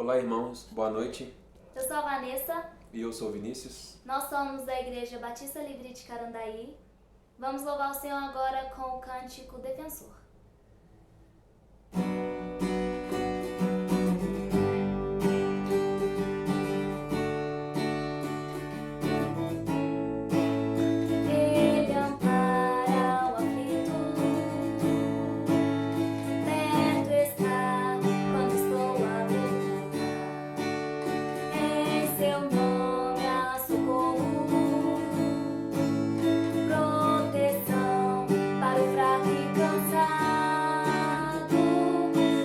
Olá, irmãos, boa noite. Eu sou a Vanessa. E eu sou o Vinícius. Nós somos da Igreja Batista Livre de Carandaí. Vamos louvar o Senhor agora com o cântico Defensor. Ele ampara o aflito, perto está quando estou aflita. Em seu nome há socorro, proteção para o fraco e cansado.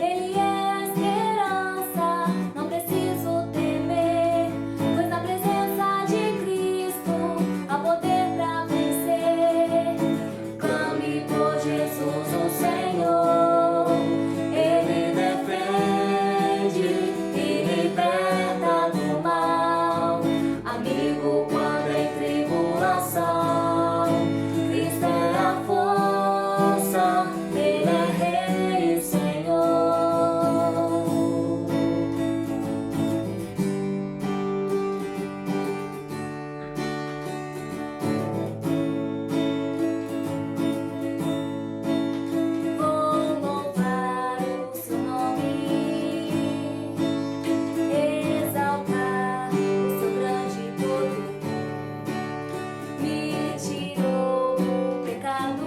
Ele é a esperança, não preciso temer, pois na presença de Cristo há poder pra vencer. Clame por Jesus, o Senhor, Ele defende e liberta do mal. Amigo, quando em tribulação, Cristo é a força, Ele é Rei e Senhor. Vou louvar o seu nome, exaltar o seu grande poder. Me tirou do pecado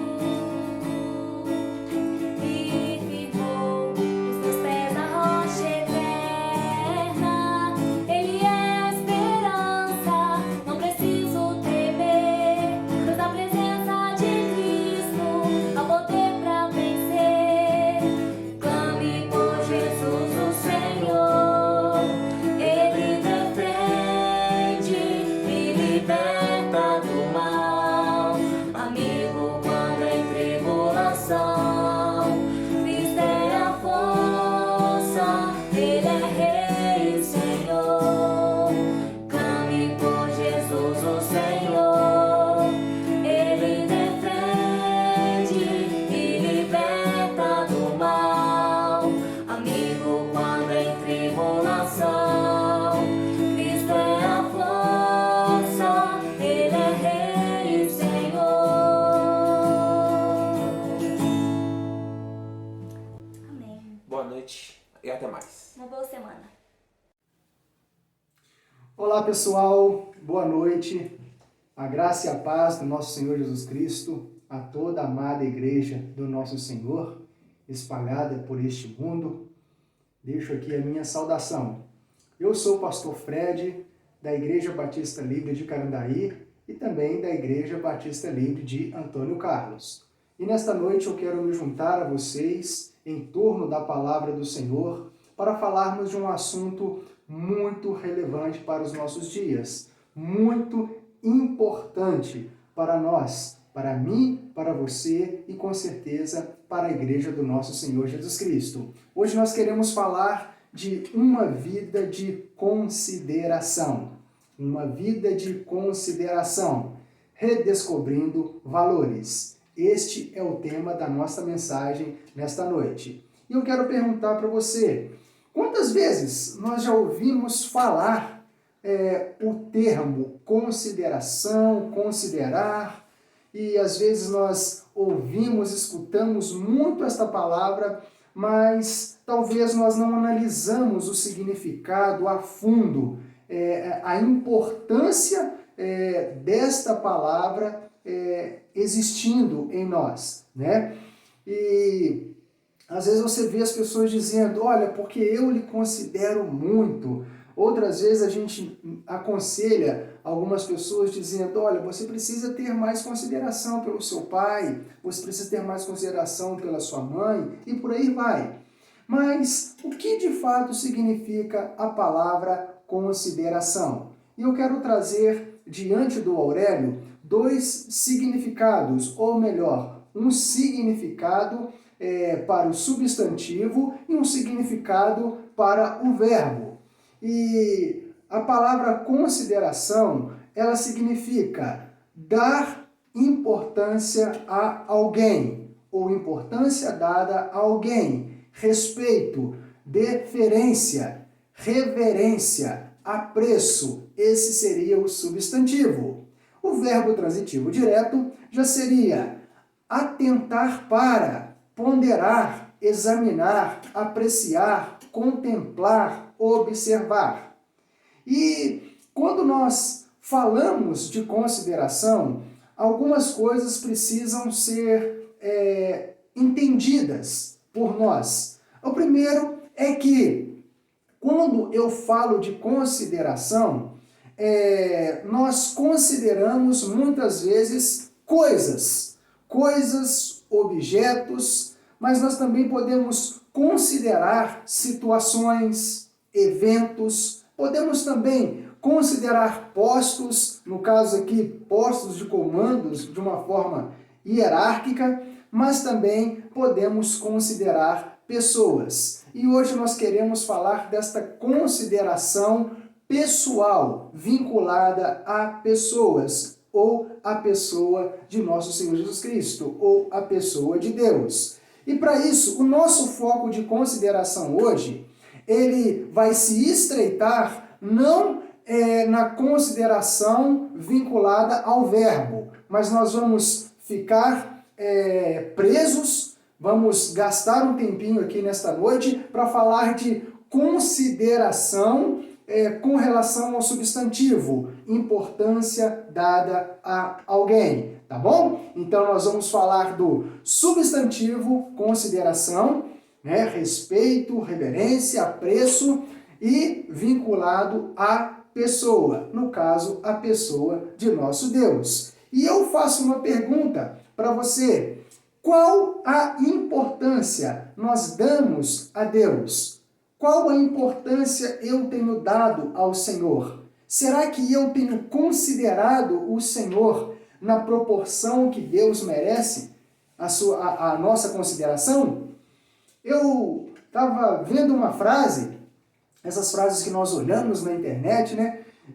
e firmou os meus pés na rocha eterna. Ele é a esperança, não preciso temer, pois na presença de Cristo há poder pra vencer. Clame por Jesus, o Senhor, Ele defende e liberta do mal. Amigo, quando em tribulação, Cristo é a força, Ele é Rei e Senhor. Clame por Jesus, o Senhor, Ele defende e liberta do mal. Amigo, quando em tribulação, Cristo é a força, Ele é Rei e Senhor. Amém. Boa noite e até mais. Uma boa semana. Olá pessoal, boa noite. A graça e a paz do nosso Senhor Jesus Cristo a toda a amada igreja do nosso Senhor, espalhada por este mundo. Deixo aqui a minha saudação. Eu sou o pastor Fred, da Igreja Batista Livre de Carandaí e também da Igreja Batista Livre de Antônio Carlos. E nesta noite eu quero me juntar a vocês em torno da palavra do Senhor para falarmos de um assunto muito relevante para os nossos dias, muito importante para nós, para mim, para você e com certeza para a igreja do nosso Senhor Jesus Cristo. Hoje nós queremos falar de uma vida de consideração. Uma vida de consideração, redescobrindo valores. Este é o tema da nossa mensagem nesta noite. E eu quero perguntar para você, quantas vezes nós já ouvimos falar o termo consideração, considerar, e às vezes nós ouvimos, escutamos muito esta palavra, mas talvez nós não analisamos o significado a fundo, a importância desta palavra existindo em nós, né? E às vezes você vê as pessoas dizendo, olha, porque eu lhe considero muito. Outras vezes a gente aconselha algumas pessoas dizendo, olha, você precisa ter mais consideração pelo seu pai, você precisa ter mais consideração pela sua mãe, e por aí vai. Mas o que de fato significa a palavra consideração? E eu quero trazer diante do Aurélio dois significados, ou melhor, um significado para o substantivo e um significado para o verbo. E a palavra consideração, ela significa dar importância a alguém, ou importância dada a alguém, respeito, deferência, reverência, apreço. Esse seria o substantivo. O verbo transitivo direto já seria atentar para, ponderar, examinar, apreciar, contemplar, observar. E quando nós falamos de consideração, algumas coisas precisam ser entendidas por nós. O primeiro é que, quando eu falo de consideração, nós consideramos muitas vezes coisas, objetos, mas nós também podemos considerar situações, eventos, podemos também considerar postos, no caso aqui, postos de comandos de uma forma hierárquica, mas também podemos considerar pessoas. E hoje nós queremos falar desta consideração pessoal, vinculada a pessoas, ou a pessoa de nosso Senhor Jesus Cristo, ou a pessoa de Deus. E para isso, o nosso foco de consideração hoje, ele vai se estreitar não na consideração vinculada ao verbo, mas nós vamos ficar presos, vamos gastar um tempinho aqui nesta noite para falar de consideração com relação ao substantivo, importância dada a alguém, tá bom? Então nós vamos falar do substantivo, consideração, respeito, reverência, apreço e vinculado à pessoa, no caso, a pessoa de nosso Deus. E eu faço uma pergunta para você: qual a importância nós damos a Deus? Qual a importância eu tenho dado ao Senhor? Será que eu tenho considerado o Senhor na proporção que Deus merece a nossa consideração? Eu estava vendo uma frase, essas frases que nós olhamos na internet,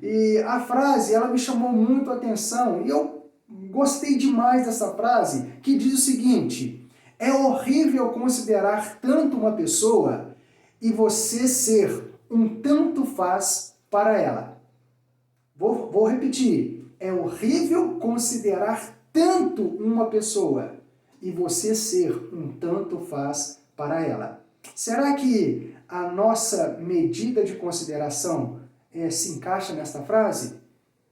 E a frase, ela me chamou muito a atenção e eu gostei demais dessa frase, que diz o seguinte: é horrível considerar tanto uma pessoa e você ser um tanto faz para ela. Vou repetir. É horrível considerar tanto uma pessoa e você ser um tanto faz para ela. Será que a nossa medida de consideração se encaixa nesta frase?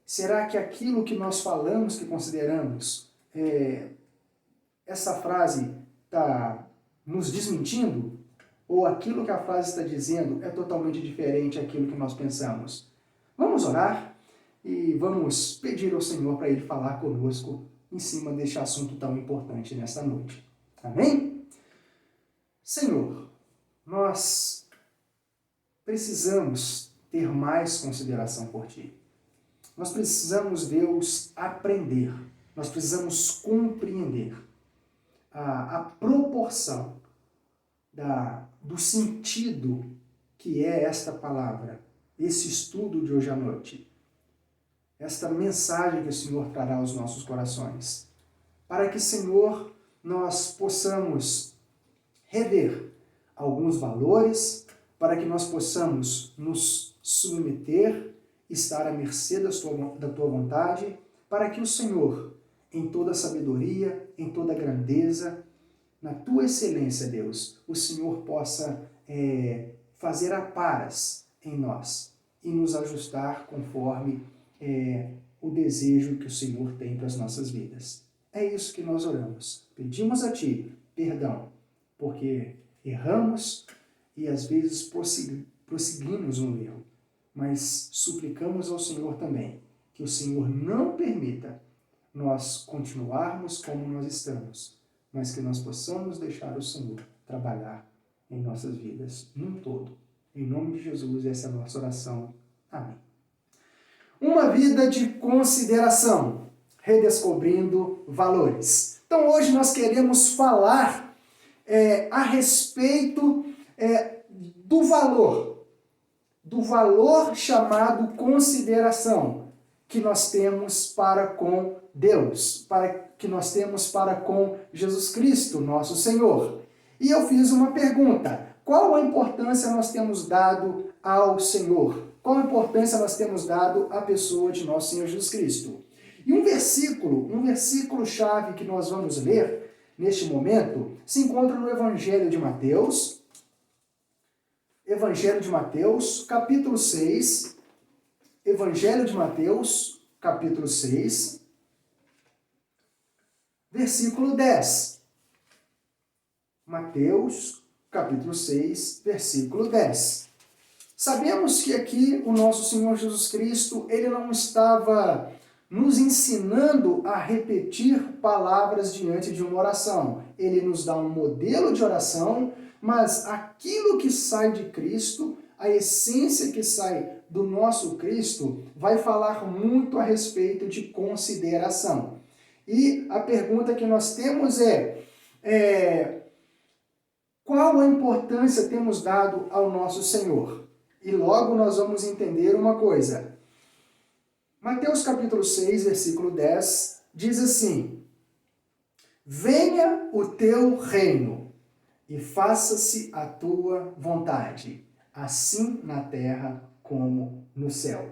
Será que aquilo que nós falamos, que consideramos, essa frase está nos desmentindo? Ou aquilo que a frase está dizendo é totalmente diferente daquilo que nós pensamos? Vamos orar e vamos pedir ao Senhor para Ele falar conosco em cima deste assunto tão importante nesta noite. Amém? Senhor, nós precisamos ter mais consideração por Ti. Nós precisamos, Deus, aprender. Nós precisamos compreender a proporção do sentido que é esta palavra, esse estudo de hoje à noite. Esta mensagem que o Senhor trará aos nossos corações. Para que, Senhor, nós possamos rever alguns valores, para que nós possamos nos submeter, estar à mercê da Tua vontade, para que o Senhor, em toda sabedoria, em toda grandeza, na Tua excelência, Deus, o Senhor possa fazer aparas em nós e nos ajustar conforme o desejo que o Senhor tem para as nossas vidas. É isso que nós oramos. Pedimos a Ti perdão, porque erramos e às vezes prosseguimos no erro, mas suplicamos ao Senhor também que o Senhor não permita nós continuarmos como nós estamos, mas que nós possamos deixar o Senhor trabalhar em nossas vidas num todo. Em nome de Jesus, essa é a nossa oração. Amém. Uma vida de consideração, redescobrindo valores. Então hoje nós queremos falar a respeito do valor chamado consideração que nós temos para com Deus, que nós temos para com Jesus Cristo, nosso Senhor. E eu fiz uma pergunta: qual a importância nós temos dado ao Senhor. Qual importância nós temos dado à pessoa de nosso Senhor Jesus Cristo? E um versículo-chave que nós vamos ler neste momento, se encontra no Evangelho de Mateus, capítulo 6, Evangelho de Mateus, capítulo 6, versículo 10. Mateus, capítulo 6, versículo 10. Sabemos que aqui o nosso Senhor Jesus Cristo, ele não estava nos ensinando a repetir palavras diante de uma oração. Ele nos dá um modelo de oração, mas aquilo que sai de Cristo, a essência que sai do nosso Cristo, vai falar muito a respeito de consideração. E a pergunta que nós temos qual a importância temos dado ao nosso Senhor? E logo nós vamos entender uma coisa. Mateus capítulo 6, versículo 10, diz assim: venha o teu reino e faça-se a tua vontade, assim na terra como no céu.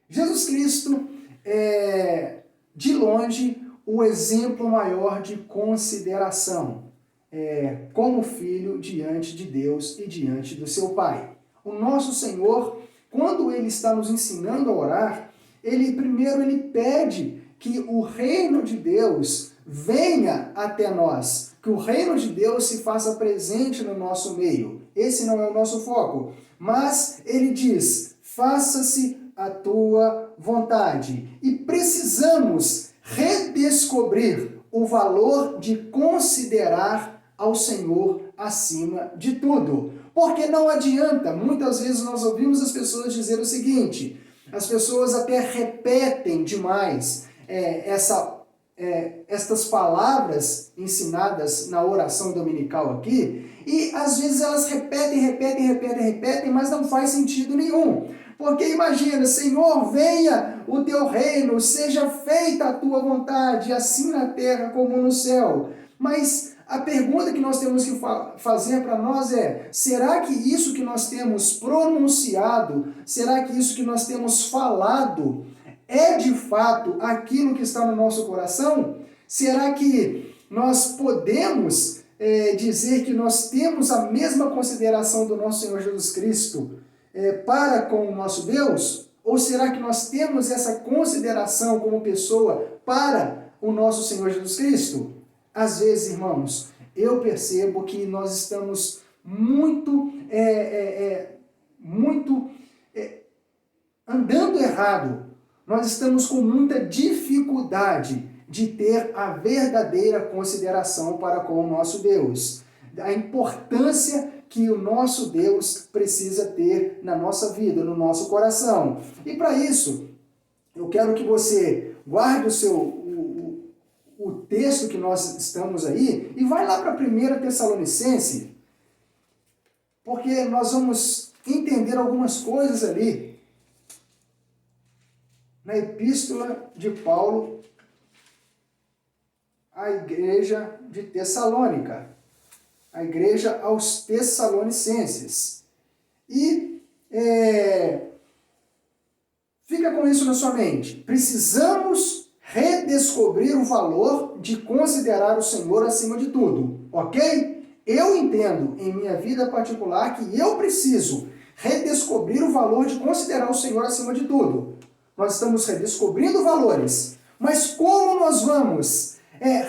Jesus Cristo é, de longe, o exemplo maior de consideração, como filho diante de Deus e diante do seu Pai. O nosso Senhor, quando Ele está nos ensinando a orar, primeiro ele pede que o reino de Deus venha até nós, que o reino de Deus se faça presente no nosso meio. Esse não é o nosso foco, mas ele diz, faça-se a tua vontade. E precisamos redescobrir o valor de considerar ao Senhor acima de tudo. Porque não adianta, muitas vezes nós ouvimos as pessoas dizer o seguinte, as pessoas até repetem demais estas palavras ensinadas na oração dominical aqui, e às vezes elas repetem, mas não faz sentido nenhum. Porque imagina, Senhor, venha o teu reino, seja feita a tua vontade, assim na terra como no céu. Mas a pergunta que nós temos que fazer para nós é, será que isso que nós temos pronunciado, será que isso que nós temos falado é de fato aquilo que está no nosso coração? Será que nós podemos dizer que nós temos a mesma consideração do nosso Senhor Jesus Cristo para com o nosso Deus? Ou será que nós temos essa consideração como pessoa para o nosso Senhor Jesus Cristo? Às vezes, irmãos, eu percebo que nós estamos muito andando errado. Nós estamos com muita dificuldade de ter a verdadeira consideração para com o nosso Deus. A importância que o nosso Deus precisa ter na nossa vida, no nosso coração. E para isso, eu quero que você guarde o texto que nós estamos aí e vai lá para 1 Tessalonicenses, porque nós vamos entender algumas coisas ali na epístola de Paulo à igreja de Tessalônica, a igreja aos Tessalonicenses. E fica com isso na sua mente. Precisamos redescobrir o valor de considerar o Senhor acima de tudo, ok? Eu entendo em minha vida particular que eu preciso redescobrir o valor de considerar o Senhor acima de tudo. Nós estamos redescobrindo valores, mas como nós vamos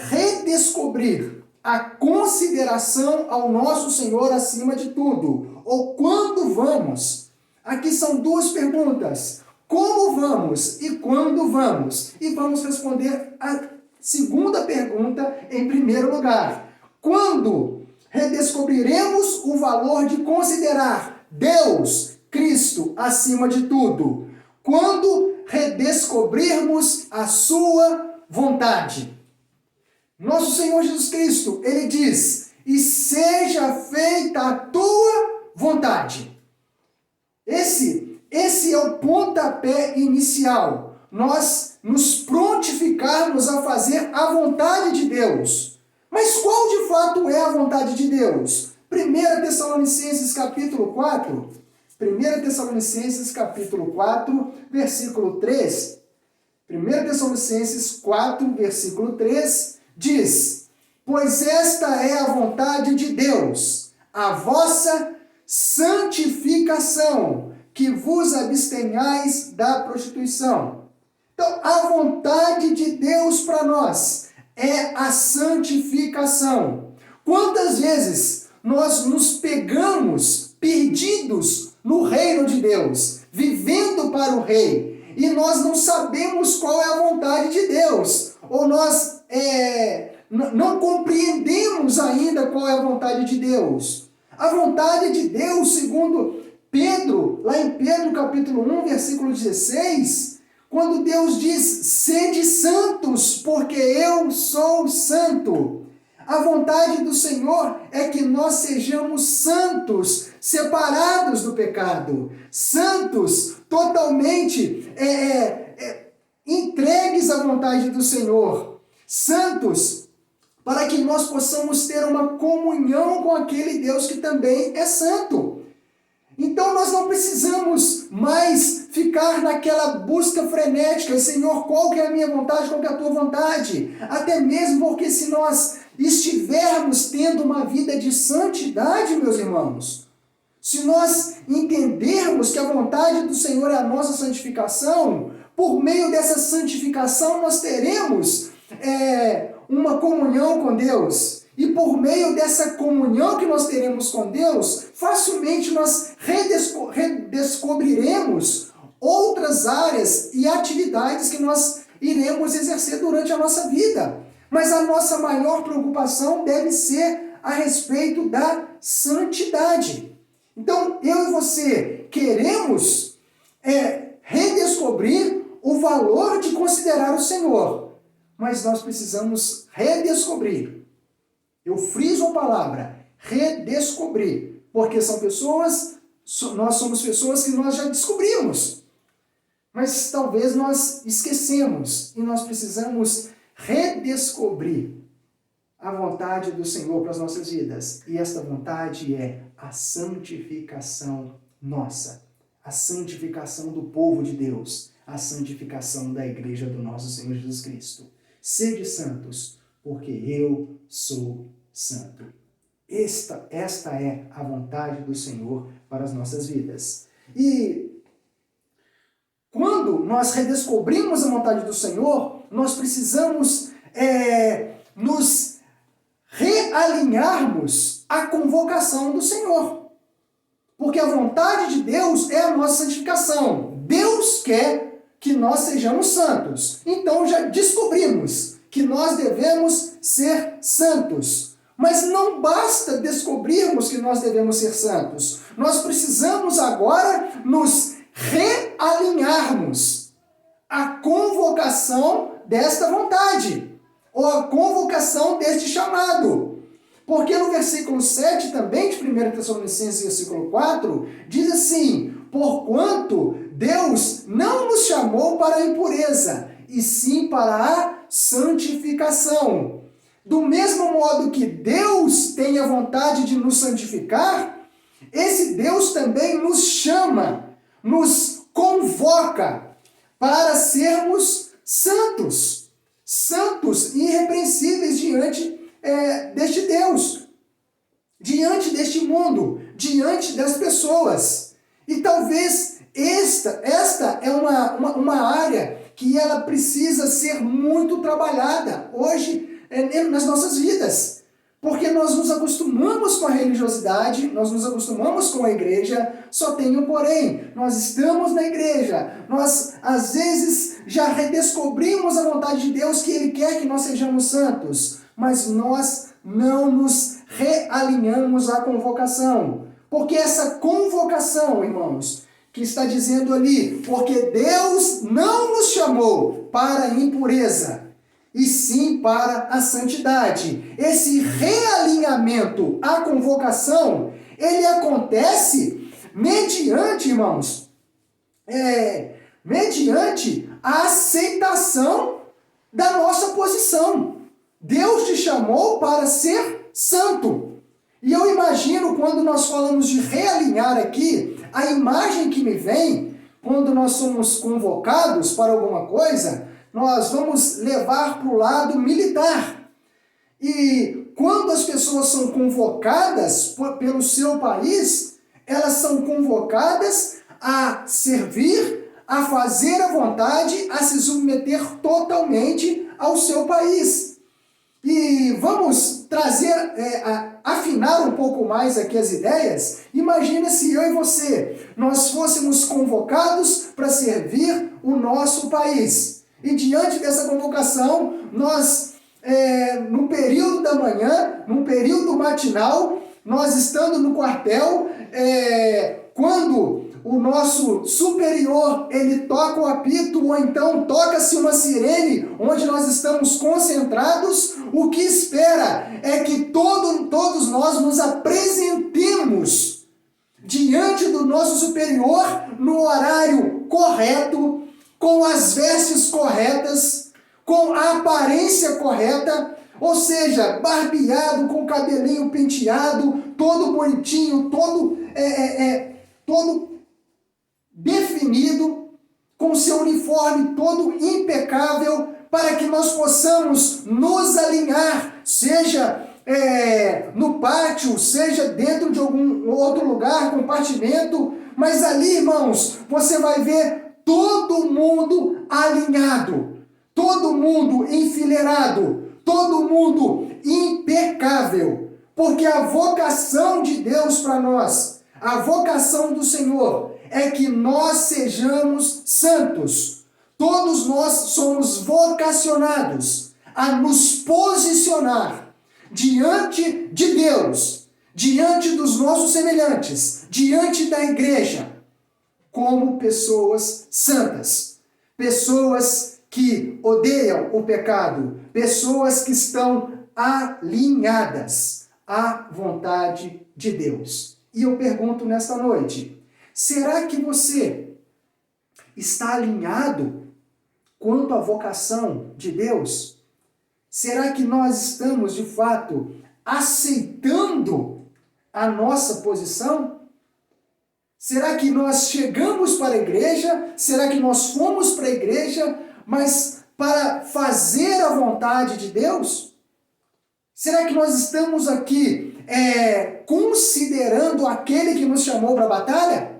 redescobrir a consideração ao nosso Senhor acima de tudo? Ou quando vamos? Aqui são duas perguntas. Como vamos e quando vamos? E vamos responder a segunda pergunta em primeiro lugar. Quando redescobriremos o valor de considerar Deus, Cristo, acima de tudo? Quando redescobrirmos a sua vontade. Nosso Senhor Jesus Cristo, ele diz, e seja feita a tua vontade. Esse é o pontapé inicial. Nós nos prontificarmos a fazer a vontade de Deus. Mas qual de fato é a vontade de Deus? 1 Tessalonicenses capítulo 4. 1 Tessalonicenses capítulo 4, versículo 3. 1 Tessalonicenses 4, versículo 3, diz: pois esta é a vontade de Deus, a vossa santificação, que vos abstenhais da prostituição. Então, a vontade de Deus para nós é a santificação. Quantas vezes nós nos pegamos perdidos no reino de Deus, vivendo para o rei, e nós não sabemos qual é a vontade de Deus, ou nós não compreendemos ainda qual é a vontade de Deus. A vontade de Deus, segundo Pedro, lá em Pedro capítulo 1, versículo 16, quando Deus diz: sede santos, porque eu sou santo. A vontade do Senhor é que nós sejamos santos, separados do pecado, santos, totalmente entregues à vontade do Senhor, santos, para que nós possamos ter uma comunhão com aquele Deus que também é santo. Então nós não precisamos mais ficar naquela busca frenética: Senhor, qual que é a minha vontade, qual que é a tua vontade? Até mesmo porque se nós estivermos tendo uma vida de santidade, meus irmãos, se nós entendermos que a vontade do Senhor é a nossa santificação, por meio dessa santificação nós teremos uma comunhão com Deus. E por meio dessa comunhão que nós teremos com Deus, facilmente nós redescobriremos outras áreas e atividades que nós iremos exercer durante a nossa vida. Mas a nossa maior preocupação deve ser a respeito da santidade. Então, eu e você queremos redescobrir o valor de considerar o Senhor, mas nós precisamos redescobrir. Eu friso a palavra redescobrir, porque nós somos pessoas que nós já descobrimos, mas talvez nós esquecemos, e nós precisamos redescobrir a vontade do Senhor para as nossas vidas. E esta vontade é a santificação nossa, a santificação do povo de Deus, a santificação da igreja do nosso Senhor Jesus Cristo. Sede santos, porque eu sou santo. Esta é a vontade do Senhor para as nossas vidas. E quando nós redescobrimos a vontade do Senhor, nós precisamos nos realinharmos à convocação do Senhor. Porque a vontade de Deus é a nossa santificação. Deus quer que nós sejamos santos. Então já descobrimos que nós devemos ser santos. Mas não basta descobrirmos que nós devemos ser santos. Nós precisamos agora nos realinharmos à convocação desta vontade, ou à convocação deste chamado. Porque no versículo 7 também de 1 Tessalonicenses, versículo 4, diz assim: porquanto Deus não nos chamou para a impureza, e sim para a santificação. Do mesmo modo que Deus tem a vontade de nos santificar, esse Deus também nos chama, nos convoca para sermos santos, santos e irrepreensíveis diante deste Deus, diante deste mundo, diante das pessoas. E talvez esta é uma área que ela precisa ser muito trabalhada hoje nas nossas vidas, porque nós nos acostumamos com a religiosidade, nós nos acostumamos com a igreja, só tem um porém: nós estamos na igreja, nós às vezes já redescobrimos a vontade de Deus, que Ele quer que nós sejamos santos, mas nós não nos realinhamos à convocação, porque essa convocação, irmãos, que está dizendo ali, porque Deus não nos chamou para a impureza, e sim para a santidade. Esse realinhamento à convocação, ele acontece mediante, irmãos, mediante a aceitação da nossa posição. Deus te chamou para ser santo. E eu imagino, quando nós falamos de realinhar aqui, a imagem que me vem, quando nós somos convocados para alguma coisa, nós vamos levar para o lado militar. E quando as pessoas são convocadas pelo seu país, elas são convocadas a servir, a fazer a vontade, a se submeter totalmente ao seu país. E vamos trazer, afinar um pouco mais aqui as ideias. Imagina se eu e você, nós fôssemos convocados para servir o nosso país. E diante dessa convocação, nós, no período da manhã, no período matinal, nós estando no quartel, quando o nosso superior, ele toca o apito, ou então toca-se uma sirene, onde nós estamos concentrados, o que espera é que todos nós nos apresentemos diante do nosso superior no horário correto, com as vestes corretas, com a aparência correta, ou seja, barbeado, com cabelinho penteado, todo bonitinho, todo definido, com seu uniforme todo impecável, para que nós possamos nos alinhar, seja no pátio, seja dentro de algum outro lugar, compartimento, mas ali, irmãos, você vai ver todo mundo alinhado, todo mundo enfileirado, todo mundo impecável, porque a vocação de Deus para nós, a vocação do Senhor, é que nós sejamos santos. Todos nós somos vocacionados a nos posicionar diante de Deus, diante dos nossos semelhantes, diante da igreja, como pessoas santas, pessoas que odeiam o pecado, pessoas que estão alinhadas à vontade de Deus. E eu pergunto nesta noite, será que você está alinhado quanto à vocação de Deus? Será que nós estamos, de fato, aceitando a nossa posição? Será que nós chegamos para a igreja? Será que nós fomos para a igreja, mas para fazer a vontade de Deus? Será que nós estamos aqui considerando aquele que nos chamou para a batalha?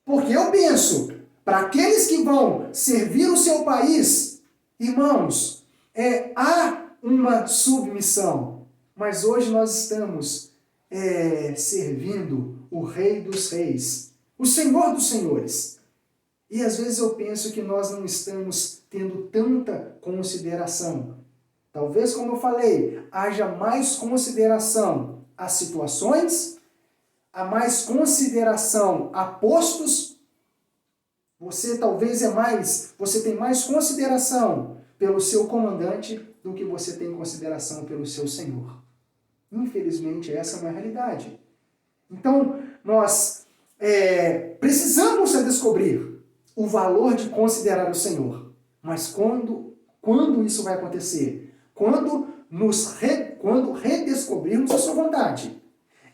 Porque eu penso, para aqueles que vão servir o seu país, irmãos, há uma submissão. Mas hoje nós estamos servindo o Rei dos Reis, o Senhor dos Senhores. E às vezes eu penso que nós não estamos tendo tanta consideração. Talvez, como eu falei, haja mais consideração às situações, há mais consideração a postos. Você talvez você tem mais consideração pelo seu comandante do que você tem consideração pelo seu Senhor. Infelizmente, essa é uma realidade. Então, nós precisamos descobrir o valor de considerar o Senhor. Mas quando isso vai acontecer? Quando redescobrirmos a sua vontade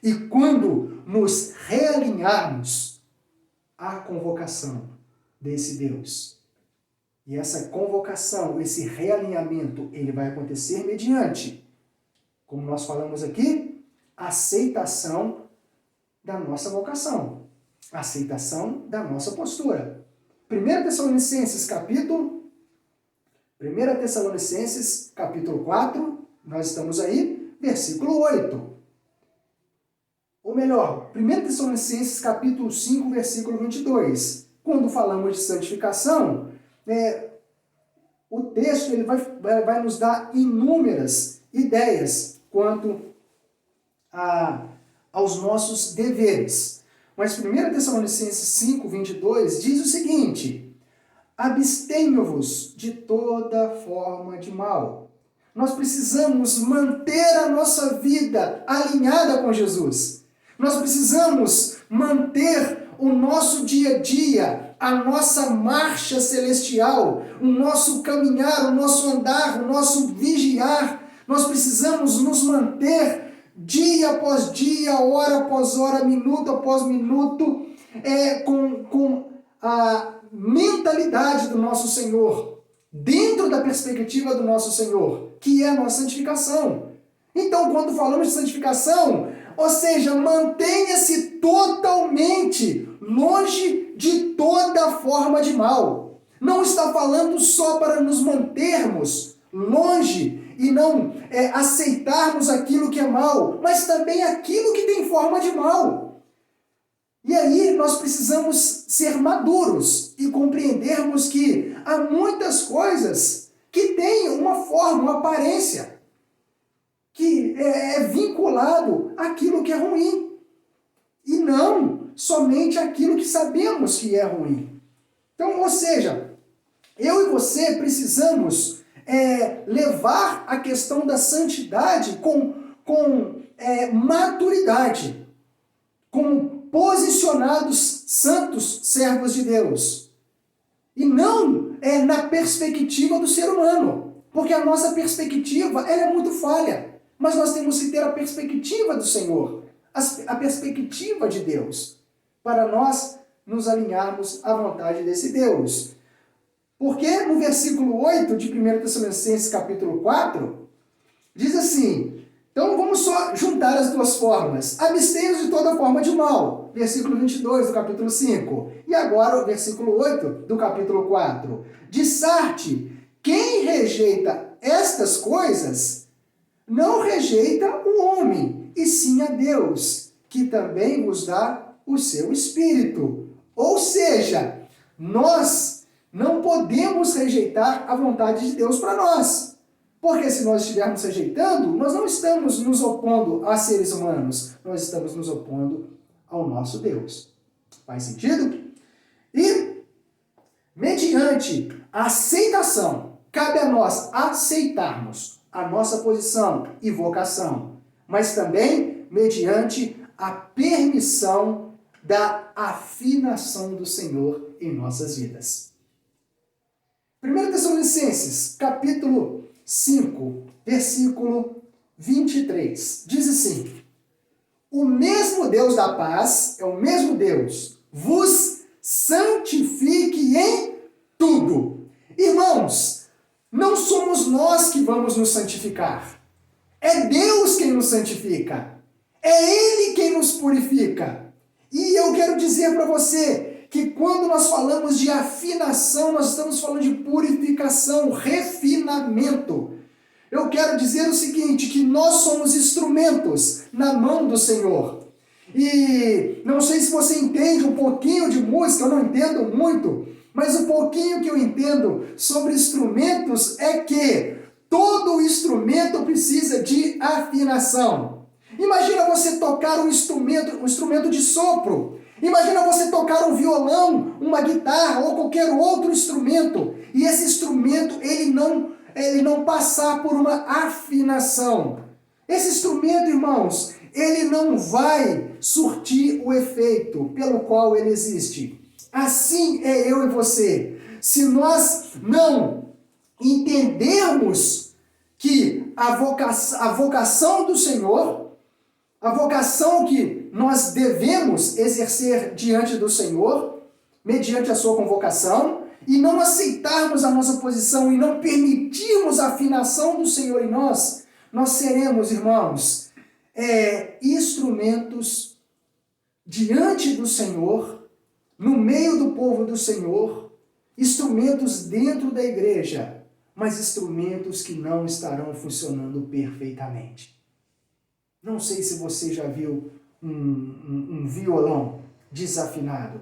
e quando nos realinharmos à convocação desse Deus. E essa convocação, esse realinhamento, ele vai acontecer mediante, como nós falamos aqui, aceitação da nossa vocação, aceitação da nossa postura. 1 Tessalonicenses capítulo 4, nós estamos aí, versículo 8. Ou melhor, 1 Tessalonicenses capítulo 5, versículo 22. Quando falamos de santificação, o texto ele vai nos dar inúmeras ideias quanto aos nossos deveres. Mas 1 Tessalonicenses 5, 22 diz o seguinte: abstenham-vos de toda forma de mal. Nós precisamos manter a nossa vida alinhada com Jesus. Nós precisamos manter o nosso dia a dia, a nossa marcha celestial, o nosso caminhar, o nosso andar, o nosso vigiar. Nós precisamos nos manter dia após dia, hora após hora, minuto após minuto, com a mentalidade do nosso Senhor, dentro da perspectiva do nosso Senhor, que é a nossa santificação. Então, quando falamos de santificação, ou seja, mantenha-se totalmente longe de toda forma de mal. Não está falando só para nos mantermos longe e não aceitarmos aquilo que é mal, mas também aquilo que tem forma de mal. E aí nós precisamos ser maduros e compreendermos que há muitas coisas que têm uma forma, uma aparência, que é vinculado àquilo que é ruim. E não somente aquilo que sabemos que é ruim. Então, ou seja, eu e você precisamos levar a questão da santidade com maturidade, como posicionados santos servos de Deus. E não na perspectiva do ser humano, porque a nossa perspectiva ela é muito falha, mas nós temos que ter a perspectiva do Senhor, a perspectiva de Deus, para nós nos alinharmos à vontade desse Deus. Porque no versículo 8 de 1 Tessalonicenses capítulo 4, diz assim, então vamos só juntar as duas formas. Abstenhos de toda forma de mal, versículo 22 do capítulo 5. E agora o versículo 8 do capítulo 4. Dissarte, quem rejeita estas coisas, não rejeita o homem, e sim a Deus, que também vos dá o seu Espírito. Ou seja, nós não podemos rejeitar a vontade de Deus para nós. Porque se nós estivermos rejeitando, nós não estamos nos opondo a seres humanos, nós estamos nos opondo ao nosso Deus. Faz sentido? E, mediante a aceitação, cabe a nós aceitarmos a nossa posição e vocação, mas também mediante a permissão da afinação do Senhor em nossas vidas. 1 Tessalonicenses, capítulo 5, versículo 23, diz assim, o mesmo Deus da paz, é o mesmo Deus, vos santifique em tudo. Irmãos, não somos nós que vamos nos santificar. É Deus quem nos santifica. É Ele quem nos purifica. E eu quero dizer para você que quando nós falamos de afinação, nós estamos falando de purificação, refinamento. Eu quero dizer o seguinte, que nós somos instrumentos na mão do Senhor. E não sei se você entende um pouquinho de música, eu não entendo muito, mas o pouquinho que eu entendo sobre instrumentos é que todo instrumento precisa de afinação. Imagina você tocar um instrumento de sopro. Imagina você tocar um violão, uma guitarra ou qualquer outro instrumento. E esse instrumento ele não passar por uma afinação. Esse instrumento, irmãos, ele não vai surtir o efeito pelo qual ele existe. Assim é eu e você. Se nós não entendermos que a vocação do Senhor, a vocação que nós devemos exercer diante do Senhor, mediante a sua convocação, e não aceitarmos a nossa posição e não permitirmos a afinação do Senhor em nós, nós seremos, irmãos, instrumentos diante do Senhor, no meio do povo do Senhor, instrumentos dentro da igreja, mas instrumentos que não estarão funcionando perfeitamente. Não sei se você já viu um violão desafinado.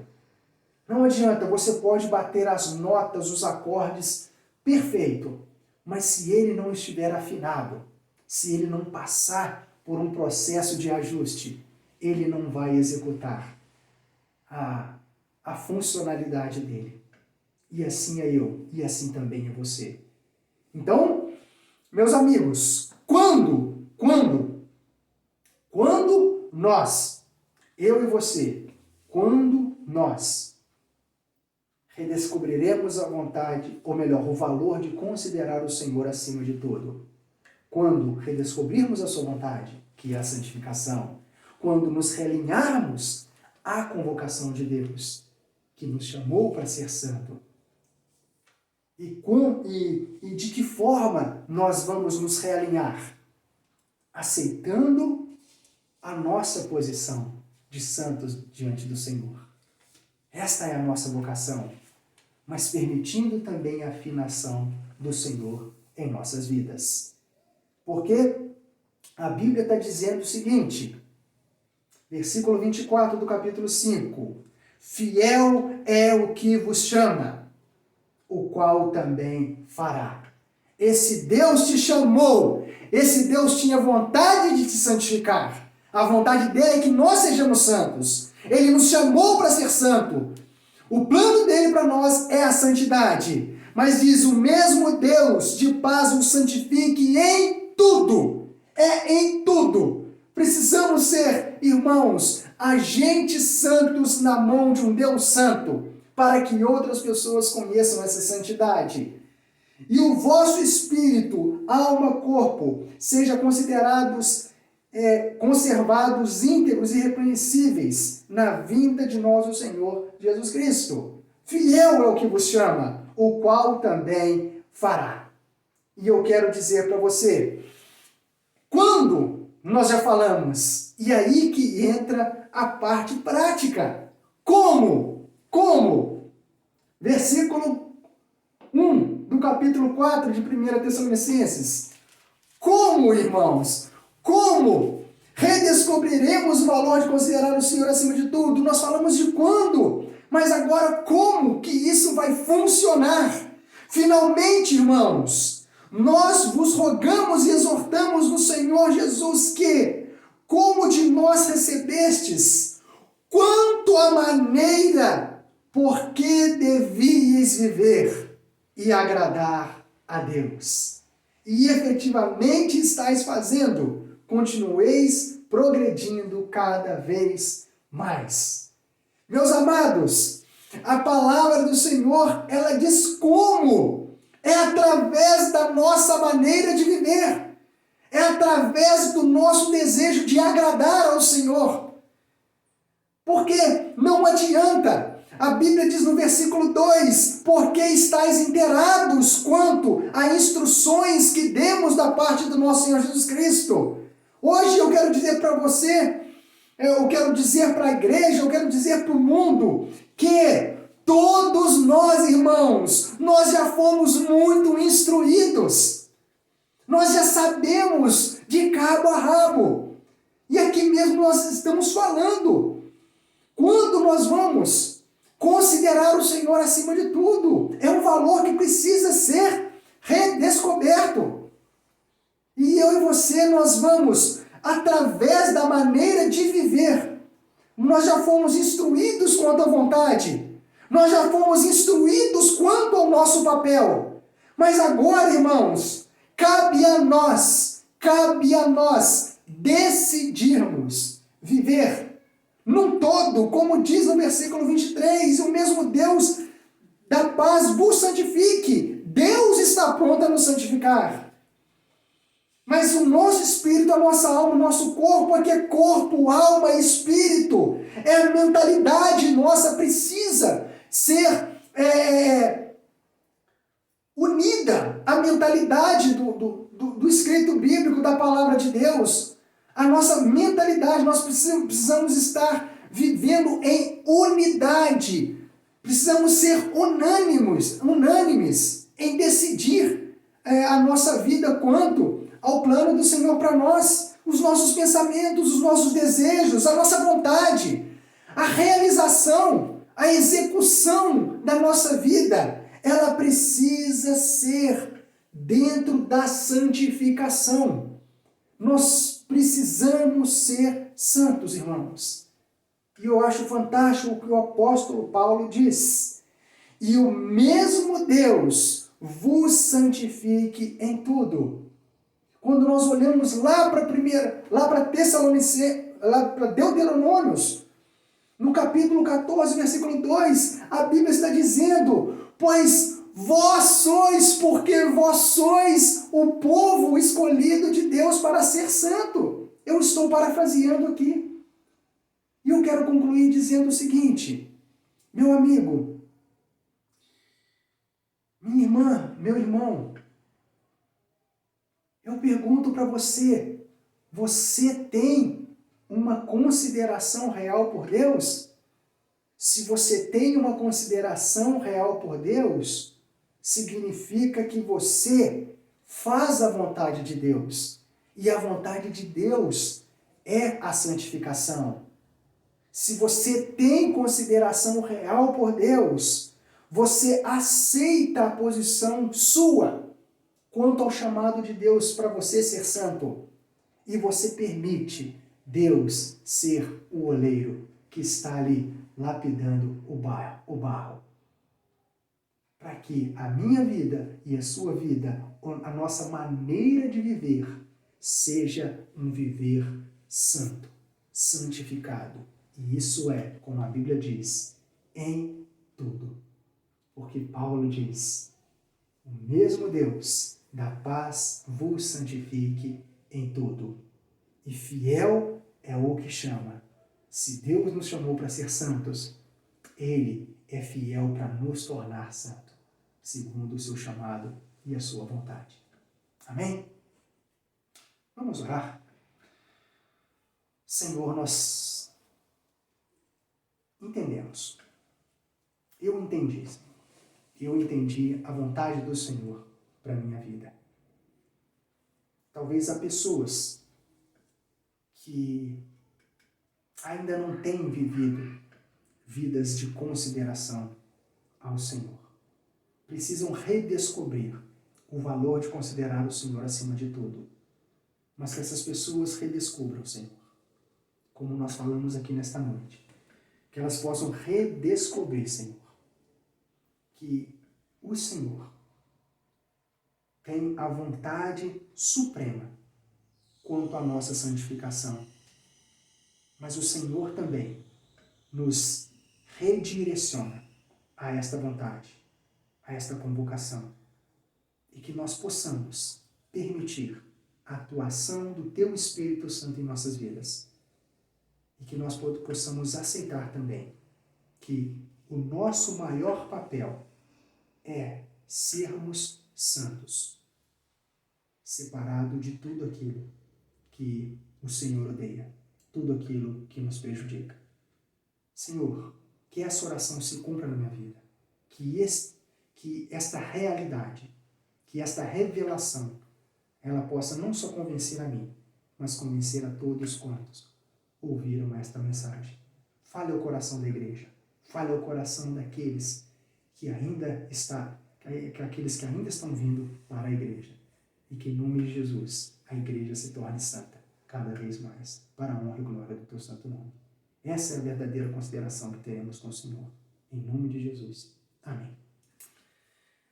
Não adianta, você pode bater as notas, os acordes perfeito, mas se ele não estiver afinado, se ele não passar por um processo de ajuste, ele não vai executar a funcionalidade dele. E assim é eu, e assim também é você. Então, meus amigos, quando nós, eu e você, quando nós redescobriremos a vontade, ou melhor, o valor de considerar o Senhor acima de tudo, quando redescobrirmos a sua vontade, que é a santificação, quando nos realinharmos a convocação de Deus, que nos chamou para ser santo. E de que forma nós vamos nos realinhar? Aceitando a nossa posição de santos diante do Senhor. Esta é a nossa vocação, mas permitindo também a afinação do Senhor em nossas vidas. Porque a Bíblia está dizendo o seguinte, versículo 24 do capítulo 5, fiel é o que vos chama, o qual também fará. Esse Deus te chamou, esse Deus tinha vontade de te santificar. A vontade dele é que nós sejamos santos. Ele nos chamou para ser santo. O plano dele para nós é a santidade. Mas diz, o mesmo Deus de paz o santifique em tudo. É em tudo. Precisamos ser, irmãos, agentes santos na mão de um Deus santo, para que outras pessoas conheçam essa santidade. E o vosso espírito, alma, corpo, sejam considerados conservados íntegros e irrepreensíveis na vinda de nosso Senhor Jesus Cristo. Fiel é o que vos chama, o qual também fará. E eu quero dizer para você, quando nós já falamos, e aí que entra a parte prática. Como? Versículo 1 do capítulo 4 de 1 Tessalonicenses. Como, irmãos? Como redescobriremos o valor de considerar o Senhor acima de tudo? Nós falamos de quando, mas agora como que isso vai funcionar? Finalmente, irmãos, nós vos rogamos e exortamos no Senhor Jesus que, como de nós recebestes, quanto à maneira por que devíeis viver e agradar a Deus. E efetivamente estáis fazendo, continueis progredindo cada vez mais. Meus amados, a palavra do Senhor, ela diz como. É através da nossa maneira de viver. É através do nosso desejo de agradar ao Senhor. Porque não adianta. A Bíblia diz no versículo 2, porque estáis inteirados quanto a instruções que demos da parte do nosso Senhor Jesus Cristo. Hoje eu quero dizer para você, eu quero dizer para a igreja, eu quero dizer para o mundo, que todos nós, irmãos, nós já fomos muito instruídos. Nós já sabemos de cabo a rabo. E aqui mesmo nós estamos falando. Quando nós vamos considerar o Senhor acima de tudo? É um valor que precisa ser redescoberto. E eu e você, nós vamos, através da maneira de viver, nós já fomos instruídos quanto à vontade. Nós já fomos instruídos quanto ao nosso papel. Mas agora, irmãos, cabe a nós decidirmos viver num todo, como diz no versículo 23, o mesmo Deus da paz vos santifique. Deus está pronto a nos santificar. Mas o nosso espírito, a nossa alma, o nosso corpo, aqui é corpo, alma e espírito. É a mentalidade nossa, precisa ser unida à mentalidade do escrito bíblico, da palavra de Deus. A nossa mentalidade, nós precisamos estar vivendo em unidade. Precisamos ser unânimes em decidir a nossa vida quanto ao plano do Senhor para nós. Os nossos pensamentos, os nossos desejos, a nossa vontade, a realização, a execução da nossa vida, ela precisa ser dentro da santificação. Nós precisamos ser santos, irmãos. E eu acho fantástico o que o apóstolo Paulo diz. E o mesmo Deus vos santifique em tudo. Quando nós olhamos lá para Deuteronômios, no capítulo 14, versículo 2, a Bíblia está dizendo, pois vós sois, porque vós sois o povo escolhido de Deus para ser santo. Eu estou parafraseando aqui. E eu quero concluir dizendo o seguinte, meu amigo, minha irmã, meu irmão, eu pergunto para você, você tem uma consideração real por Deus? Se você tem uma consideração real por Deus, significa que você faz a vontade de Deus. E a vontade de Deus é a santificação. Se você tem consideração real por Deus, você aceita a posição sua quanto ao chamado de Deus para você ser santo. E você permite Deus ser o oleiro que está ali lapidando o barro. Para que a minha vida e a sua vida, a nossa maneira de viver, seja um viver santo, santificado. E isso é, como a Bíblia diz, em tudo. Porque Paulo diz, o mesmo Deus da paz vos santifique em tudo. E fiel é o que chama. Se Deus nos chamou para ser santos, Ele é fiel para nos tornar santos, segundo o seu chamado e a sua vontade. Amém? Vamos orar. Senhor, nós entendemos. Eu entendi, Senhor. Eu entendi a vontade do Senhor para a minha vida. Talvez há pessoas que ainda não têm vivido vidas de consideração ao Senhor. Precisam redescobrir o valor de considerar o Senhor acima de tudo. Mas que essas pessoas redescubram o Senhor, como nós falamos aqui nesta noite. Que elas possam redescobrir, Senhor, que o Senhor tem a vontade suprema quanto à nossa santificação. Mas o Senhor também nos redireciona a esta vontade, a esta convocação. E que nós possamos permitir a atuação do Teu Espírito Santo em nossas vidas. E que nós possamos aceitar também que o nosso maior papel é sermos santos, separado de tudo aquilo que o Senhor odeia, tudo aquilo que nos prejudica. Senhor, que essa oração se cumpra na minha vida, que esta realidade, que esta revelação, ela possa não só convencer a mim, mas convencer a todos quantos ouviram esta mensagem. Fale ao coração da igreja, fale ao coração daqueles que ainda estão vindo para a igreja. E que em nome de Jesus a igreja se torne santa cada vez mais, para a honra e glória do Teu santo nome. Essa é a verdadeira consideração que teremos com o Senhor. Em nome de Jesus. Amém.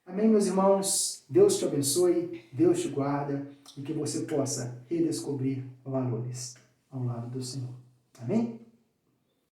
Amém, meus irmãos. Deus te abençoe, Deus te guarda e que você possa redescobrir valores ao lado do Senhor. Amém?